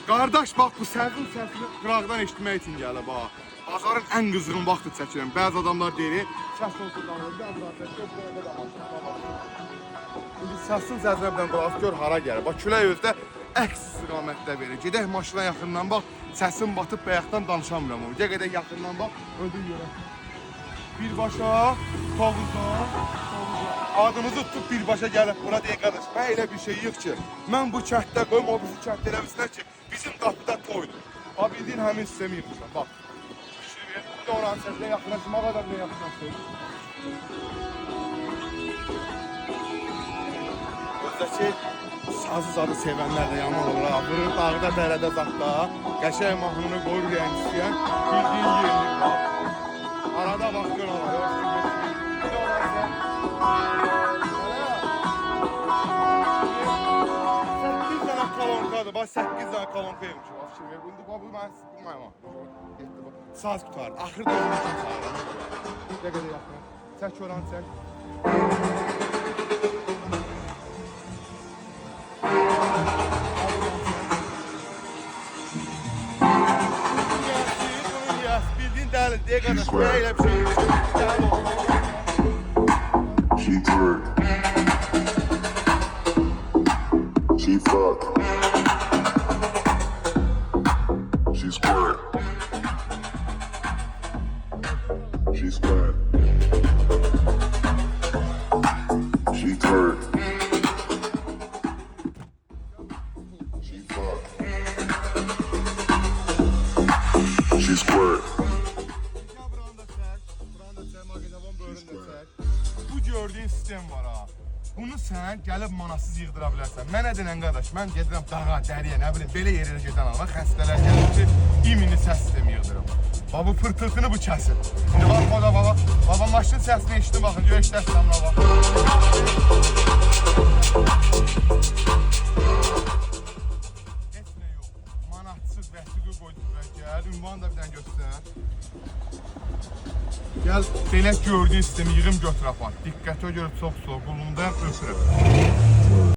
Qardaş, bax bu səsin səsini qıraqdan eşitmək üçün gəlir, bax. Bazarın ən qızğın vaxtı çəkirəm. Bəzi adamlar deyir, səs olsun danılır, bəzi adamlar deyir, İndi səsin səsinə bir qulaq gör hara gəlir. Bax, külək özdə əks istiqamətdə verir. Gedək maşına yaxından bax, səsin batıb bayaqdan danışamıram onu. Gedək yaxından bax, ödül görək. Birbaşa, Toğuza. Adımızı tutub birbaşa gəlib bura deyək qardaş. Mən elə bir şey yox ki, mən bu kənddə qoyum, o bizi kənddə eləmişlər ki, bizim qapıda toydur. Ha, bildiyin həmin sistemi yıxmışam, bax. Şirin, bir də oranın səsinə yaxınlaşmaq adam ne yaxınlaşır. Özdəki sazı sevənlər də yaman olur ha. Vırır dağda, dərədə, daqda, qəşəng mahnını qoyur yəni istəyən, bildiyin yerini bax. Arada bax gör ala, yoxsun geçsin. Bir də oranın sən. 8 dənə kolonkadır, bax 8 dənə kolonka yemişim. Bax şimdi, indi bax bu mən sıkılmayam. Saz qutarır, axırda onu çağırır. Bir qədər yaxın. Çək oranı çək. Bildiğin dəlil, deyə qardaş, belə elə bir şey yox. She twerk. She fuck. She squirt. She splat. She twerk. She fuck. She squirt. Bu gördüyün sistem var ha. Bunu sən gəlib manatsız yığdıra bilərsən. Mənə denən qardaş, mən gedirəm dağa, dəriyə, nə bilim, belə yerlərə gedən alma. Xəstələr gəlir ki, imini səs sistemi yığdırım. Bax, bu pırtıltını bu kəsir. İndi bax, o da baba maşın səsini eşitdim, baxın, gör işləşsən, bax. Heç nə yox, manatsız, vəsiqi qoydular, gəl, ünvanı da bir dənə göstər. Gəl, belə gördüyün sistemi yığım götür apar. Diqqətə görə çox soğuk, qulundan ötürəm.